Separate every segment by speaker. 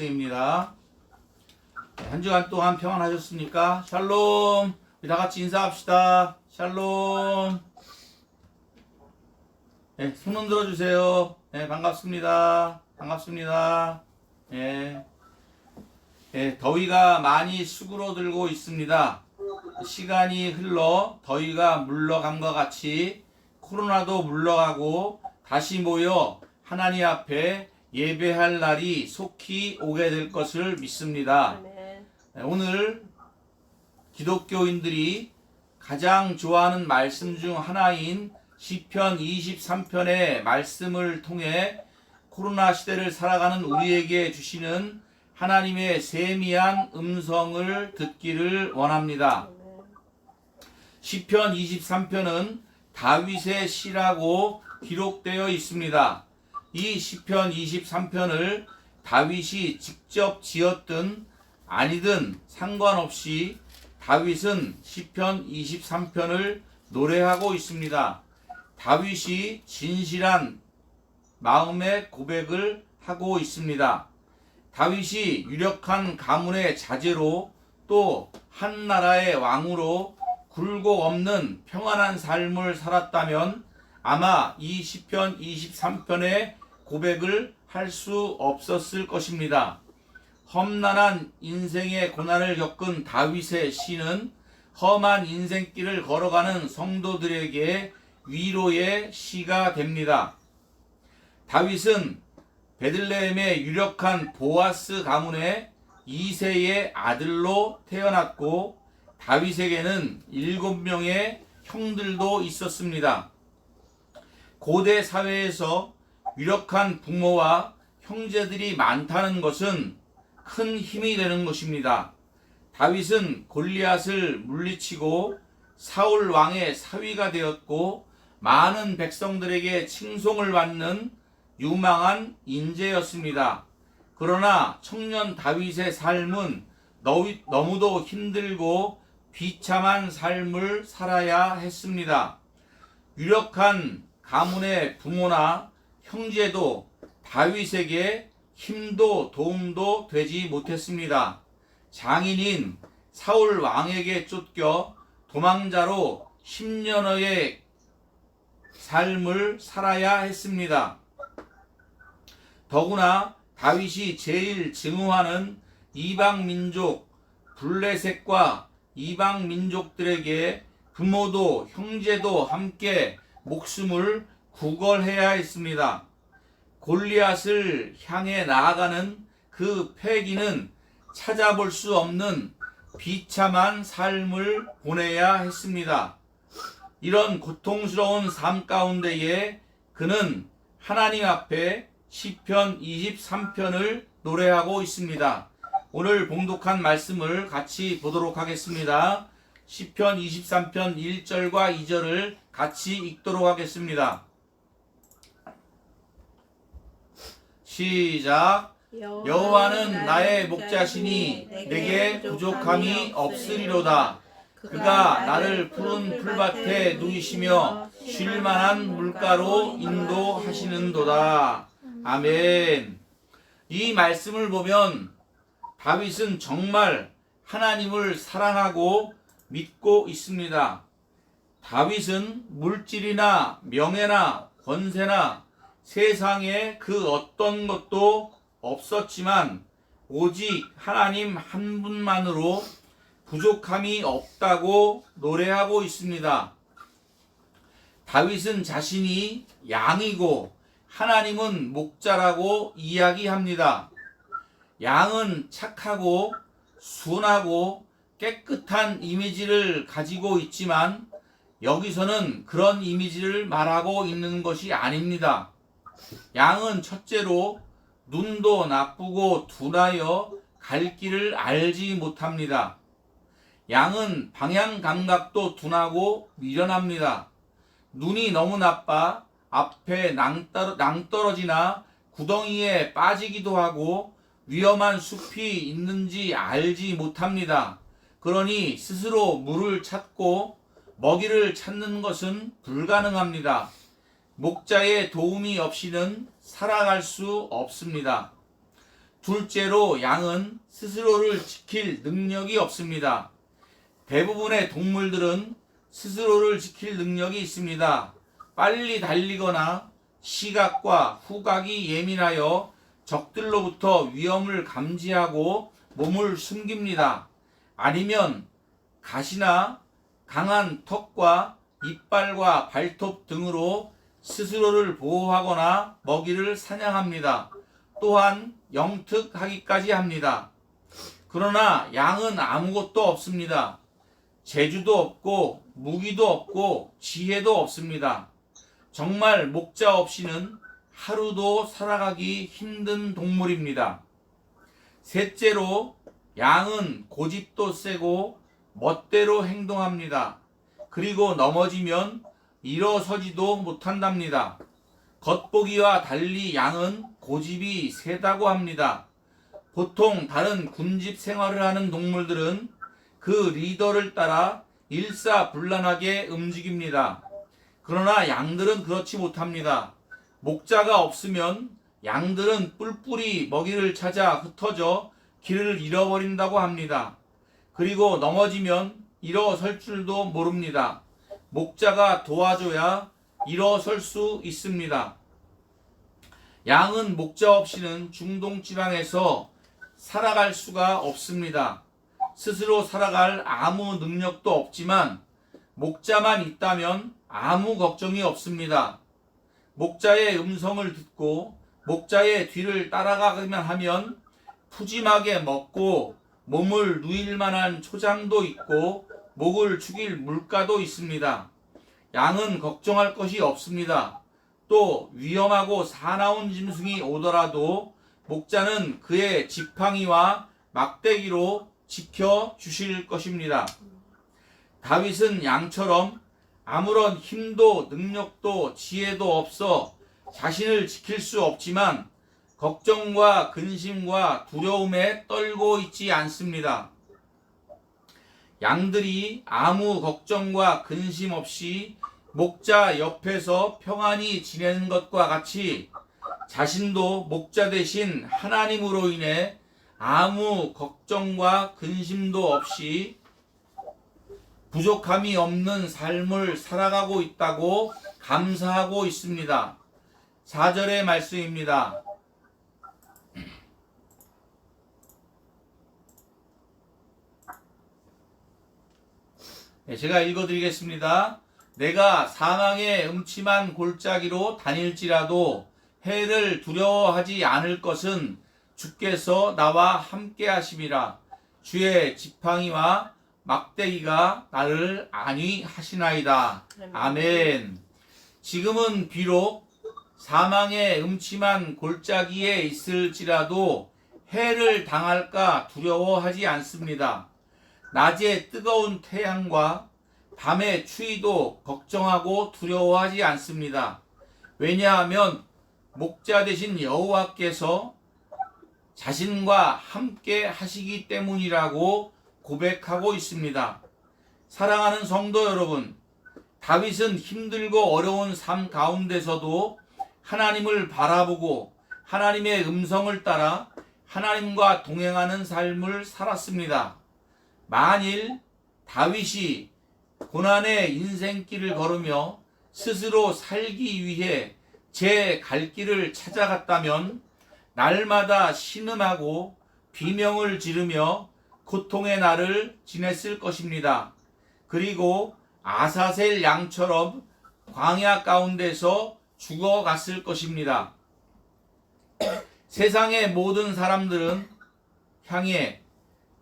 Speaker 1: 입니다. 한 주간 동안 평안하셨습니까? 샬롬. 우리 다 같이 인사합시다. 샬롬. 네, 손 흔들어 주세요. 네, 반갑습니다. 반갑습니다. 네, 네, 더위가 많이 수그러들고 있습니다. 시간이 흘러 더위가 물러감과 같이 코로나도 물러가고 다시 모여 하나님 앞에 예배할 날이 속히 오게 될 것을 믿습니다.
Speaker 2: 아멘.
Speaker 1: 오늘 기독교인들이 가장 좋아하는 말씀 중 하나인 시편 23편의 말씀을 통해 코로나 시대를 살아가는 우리에게 주시는 하나님의 세미한 음성을 듣기를 원합니다. 시편 23편은 다윗의 시라고 기록되어 있습니다. 이 시편 23편을 다윗이 직접 지었든 아니든 상관없이 다윗은 시편 23편을 노래하고 있습니다. 다윗이 진실한 마음의 고백을 하고 있습니다. 다윗이 유력한 가문의 자제로 또 한 나라의 왕으로 굴곡 없는 평안한 삶을 살았다면 아마 이 시편 23편의 고백을 할 수 없었을 것입니다. 험난한 인생의 고난을 겪은 다윗의 시는 험한 인생길을 걸어가는 성도들에게 위로의 시가 됩니다. 다윗은 베들레헴의 유력한 보아스 가문의 2세의 아들로 태어났고 다윗에게는 7명의 형들도 있었습니다. 고대 사회에서 유력한 부모와 형제들이 많다는 것은 큰 힘이 되는 것입니다. 다윗은 골리앗을 물리치고 사울 왕의 사위가 되었고 많은 백성들에게 칭송을 받는 유망한 인재였습니다. 그러나 청년 다윗의 삶은 너무도 힘들고 비참한 삶을 살아야 했습니다. 유력한 가문의 부모나 형제도 다윗에게 힘도 도움도 되지 못했습니다. 장인인 사울 왕에게 쫓겨 도망자로 10년여의 삶을 살아야 했습니다. 더구나 다윗이 제일 증오하는 이방 민족 블레셋과 이방 민족들에게 부모도 형제도 함께 목숨을 구걸해야 했습니다. 골리앗을 향해 나아가는 그 패기는 찾아볼 수 없는 비참한 삶을 보내야 했습니다. 이런 고통스러운 삶 가운데에 그는 하나님 앞에 시편 23편을 노래하고 있습니다. 오늘 봉독한 말씀을 같이 보도록 하겠습니다. 시편 23편 1절과 2절을 같이 읽도록 하겠습니다. 시작. 여호와는 나의 목자시니 내게 부족함이 없으리로다. 그가 나를 푸른 풀밭에 누이시며 쉴만한 물가로 인도하시는도다. 아멘. 이 말씀을 보면 다윗은 정말 하나님을 사랑하고 믿고 있습니다. 다윗은 물질이나 명예나 권세나 세상에 그 어떤 것도 없었지만 오직 하나님 한 분만으로 부족함이 없다고 노래하고 있습니다. 다윗은 자신이 양이고 하나님은 목자라고 이야기합니다. 양은 착하고 순하고 깨끗한 이미지를 가지고 있지만 여기서는 그런 이미지를 말하고 있는 것이 아닙니다. 양은 첫째로 눈도 나쁘고 둔하여 갈 길을 알지 못합니다. 양은 방향 감각도 둔하고 미련합니다. 눈이 너무 나빠 앞에 낭떠러지나 구덩이에 빠지기도 하고 위험한 숲이 있는지 알지 못합니다. 그러니 스스로 물을 찾고 먹이를 찾는 것은 불가능합니다. 목자의 도움이 없이는 살아갈 수 없습니다. 둘째로 양은 스스로를 지킬 능력이 없습니다. 대부분의 동물들은 스스로를 지킬 능력이 있습니다. 빨리 달리거나 시각과 후각이 예민하여 적들로부터 위험을 감지하고 몸을 숨깁니다. 아니면 가시나 강한 턱과 이빨과 발톱 등으로 스스로를 보호하거나 먹이를 사냥합니다. 또한 영특하기까지 합니다. 그러나 양은 아무것도 없습니다. 재주도 없고 무기도 없고 지혜도 없습니다. 정말 목자 없이는 하루도 살아가기 힘든 동물입니다. 셋째로 양은 고집도 세고 멋대로 행동합니다. 그리고 넘어지면 일어서지도 못한답니다. 겉보기와 달리 양은 고집이 세다고 합니다. 보통 다른 군집 생활을 하는 동물들은 그 리더를 따라 일사불란하게 움직입니다. 그러나 양들은 그렇지 못합니다. 목자가 없으면 양들은 뿔뿔이 먹이를 찾아 흩어져 길을 잃어버린다고 합니다. 그리고 넘어지면 일어설 줄도 모릅니다. 목자가 도와줘야 일어설 수 있습니다. 양은 목자 없이는 중동 지방에서 살아갈 수가 없습니다. 스스로 살아갈 아무 능력도 없지만 목자만 있다면 아무 걱정이 없습니다. 목자의 음성을 듣고 목자의 뒤를 따라가기만 하면 푸짐하게 먹고 몸을 누일 만한 초장도 있고 목을 축일 물가도 있습니다. 양은 걱정할 것이 없습니다. 또 위험하고 사나운 짐승이 오더라도 목자는 그의 지팡이와 막대기로 지켜 주실 것입니다. 다윗은 양처럼 아무런 힘도 능력도 지혜도 없어 자신을 지킬 수 없지만 걱정과 근심과 두려움에 떨고 있지 않습니다. 양들이 아무 걱정과 근심 없이 목자 옆에서 평안히 지내는 것과 같이 자신도 목자 대신 하나님으로 인해 아무 걱정과 근심도 없이 부족함이 없는 삶을 살아가고 있다고 감사하고 있습니다. 4절의 말씀입니다. 제가 읽어드리겠습니다. 내가 사망의 음침한 골짜기로 다닐지라도 해를 두려워하지 않을 것은 주께서 나와 함께 하심이라. 주의 지팡이와 막대기가 나를 안위하시나이다. 아멘. 지금은 비록 사망의 음침한 골짜기에 있을지라도 해를 당할까 두려워하지 않습니다. 낮에 뜨거운 태양과 밤의 추위도 걱정하고 두려워하지 않습니다. 왜냐하면 목자 되신 여호와께서 자신과 함께 하시기 때문이라고 고백하고 있습니다. 사랑하는 성도 여러분, 다윗은 힘들고 어려운 삶 가운데서도 하나님을 바라보고 하나님의 음성을 따라 하나님과 동행하는 삶을 살았습니다. 만일 다윗이 고난의 인생길을 걸으며 스스로 살기 위해 제 갈 길을 찾아갔다면 날마다 신음하고 비명을 지르며 고통의 날을 지냈을 것입니다. 그리고 아사셀 양처럼 광야 가운데서 죽어갔을 것입니다. 세상의 모든 사람들은 향해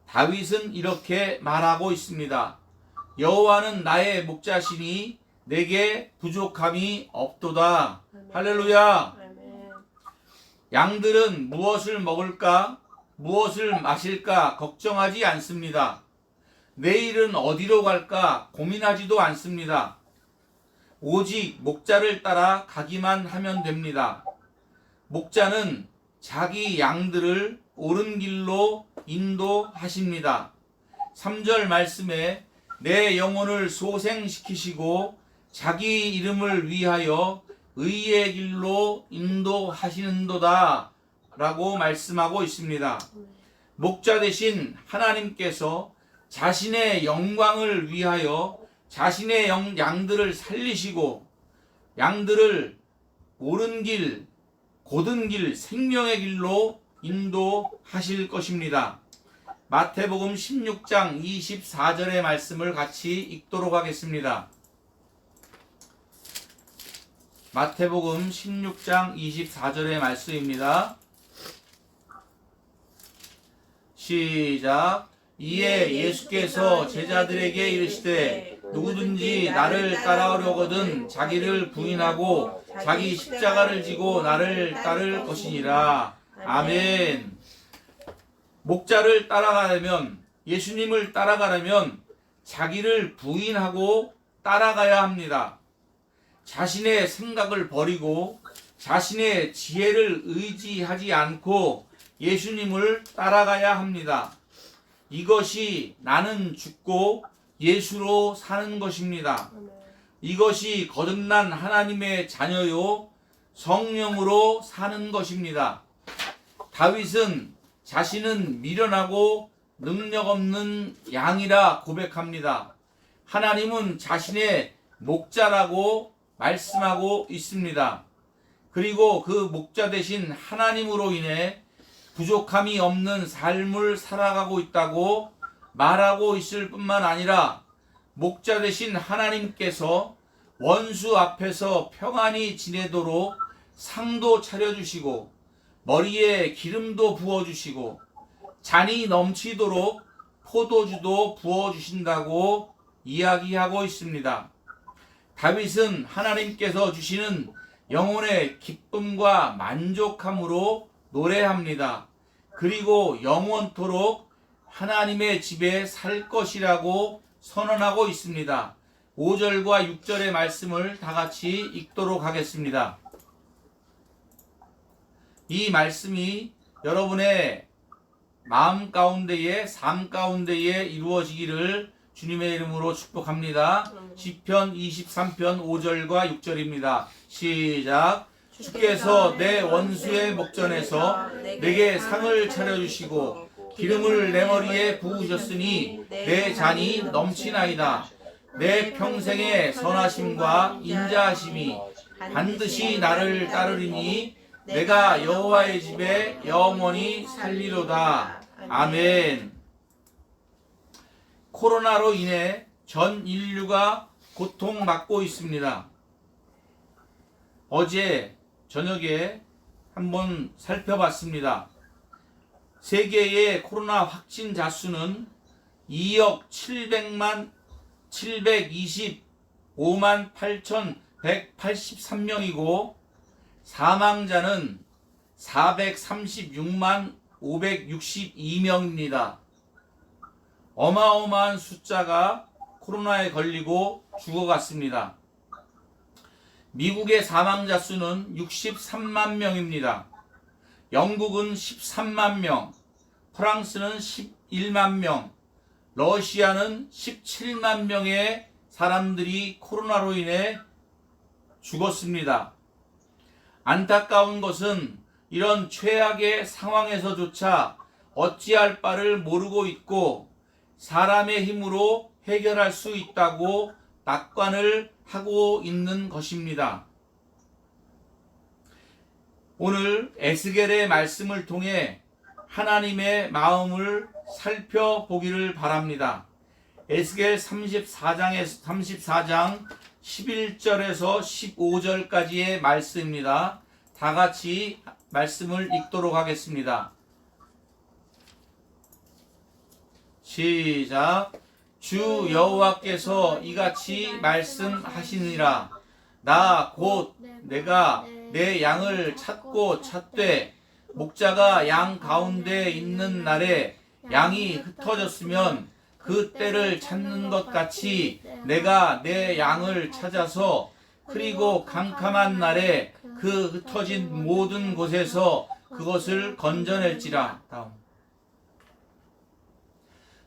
Speaker 1: 다윗은 이렇게 말하고 있습니다. 여호와는 나의 목자시니 내게 부족함이 없도다. 할렐루야. 양들은 무엇을 먹을까, 무엇을 마실까 걱정하지 않습니다. 내일은 어디로 갈까 고민하지도 않습니다. 오직 목자를 따라 가기만 하면 됩니다. 목자는 자기 양들을 옳은 길로 인도하십니다. 3절 말씀에 내 영혼을 소생시키시고 자기 이름을 위하여 의의 길로 인도하시는도다 라고 말씀하고 있습니다. 목자 되신 하나님께서 자신의 영광을 위하여 자신의 양들을 살리시고 양들을 옳은 길, 곧은 길, 생명의 길로 인도하실 것입니다. 마태복음 16장 24절의 말씀을 같이 읽도록 하겠습니다. 마태복음 16장 24절의 말씀입니다. 시작. 이에 예수께서 제자들에게 이르시되 누구든지 나를 따라오려거든 자기를 부인하고 자기 십자가를 지고 나를 따를 것이니라. 아멘. 목자를 따라가려면, 예수님을 따라가려면 자기를 부인하고 따라가야 합니다. 자신의 생각을 버리고 자신의 지혜를 의지하지 않고 예수님을 따라가야 합니다. 이것이 나는 죽고 예수로 사는 것입니다. 이것이 거듭난 하나님의 자녀요 성령으로 사는 것입니다. 다윗은 자신은 미련하고 능력 없는 양이라 고백합니다. 하나님은 자신의 목자라고 말씀하고 있습니다. 그리고 그 목자 되신 하나님으로 인해 부족함이 없는 삶을 살아가고 있다고 말하고 있을 뿐만 아니라 목자 되신 하나님께서 원수 앞에서 평안히 지내도록 상도 차려주시고 머리에 기름도 부어주시고 잔이 넘치도록 포도주도 부어주신다고 이야기하고 있습니다. 다윗은 하나님께서 주시는 영혼의 기쁨과 만족함으로 노래합니다. 그리고 영원토록 하나님의 집에 살 것이라고 선언하고 있습니다. 5절과 6절의 말씀을 다 같이 읽도록 하겠습니다. 이 말씀이 여러분의 마음 가운데에, 삶 가운데에 이루어지기를 주님의 이름으로 축복합니다. 시편 23편 5절과 6절입니다. 시작. 주께서 내 원수의 목전에서 내게 상을 차려주시고 기름을 내 머리에 부으셨으니 내 잔이 넘치나이다. 내 평생의 선하심과 인자하심이 반드시 나를 따르리니 내가 여호와의 집에 영원히 살리로다. 아멘. 코로나로 인해 전 인류가 고통받고 있습니다. 어제 저녁에 한번 살펴봤습니다. 세계의 코로나 확진자 수는 2억 725만 8,183명이고 사망자는 436만 562명입니다. 어마어마한 숫자가 코로나에 걸리고 죽어갔습니다. 미국의 사망자 수는 63만 명입니다. 영국은 13만 명, 프랑스는 11만 명, 러시아는 17만 명의 사람들이 코로나로 인해 죽었습니다. 안타까운 것은 이런 최악의 상황에서조차 어찌할 바를 모르고 있고 사람의 힘으로 해결할 수 있다고 낙관을 하고 있는 것입니다. 오늘 에스겔의 말씀을 통해 하나님의 마음을 살펴보기를 바랍니다. 에스겔 34장 11절에서 15절까지의 말씀입니다. 다 같이 말씀을 읽도록 하겠습니다. 시작. 주 여호와께서 이같이 말씀하시니라. 나 곧 내가 내 양을 찾고 찾되 목자가 양 가운데 있는 날에 양이 흩어졌으면 그 때를 찾는 것 같이 내가 내 양을 찾아서 그리고 캄캄한 날에 그 흩어진 모든 곳에서 그것을 건져낼지라. 다음.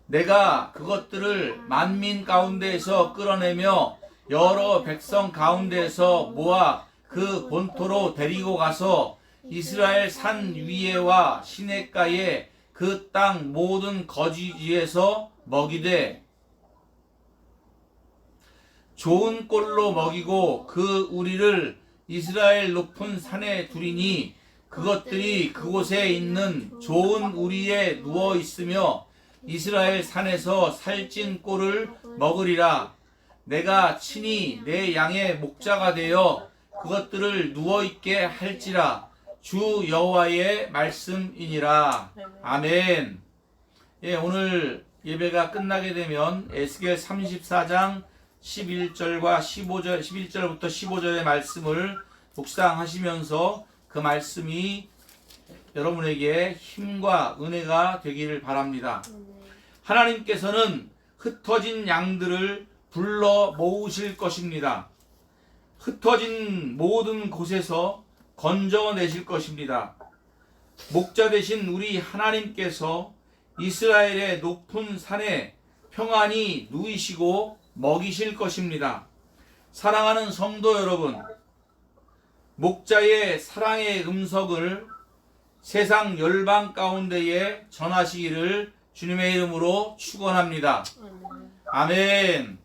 Speaker 1: 내가 그것들을 만민 가운데에서 끌어내며 여러 백성 가운데에서 모아 그 본토로 데리고 가서 이스라엘 산 위에와 시냇가에 그 땅 모든 거지지에서 먹이되 좋은 꼴로 먹이고 그 우리를 이스라엘 높은 산에 두리니 그것들이 그곳에 있는 좋은 우리에 누워 있으며 이스라엘 산에서 살찐 꼴을 먹으리라. 내가 친히 내 양의 목자가 되어 그것들을 누워 있게 할지라. 주 여호와의 말씀이니라. 아멘. 예, 오늘 예배가 끝나게 되면 에스겔 34장 11절과 15절, 11절부터 15절의 말씀을 묵상하시면서 그 말씀이 여러분에게 힘과 은혜가 되기를 바랍니다. 하나님께서는 흩어진 양들을 불러 모으실 것입니다. 흩어진 모든 곳에서 건져내실 것입니다. 목자 되신 우리 하나님께서 이스라엘의 높은 산에 평안히 누이시고 먹이실 것입니다. 사랑하는 성도 여러분, 목자의 사랑의 음성을 세상 열방 가운데에 전하시기를 주님의 이름으로 축원합니다. 아멘.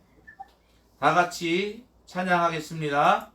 Speaker 1: 다 같이 찬양하겠습니다.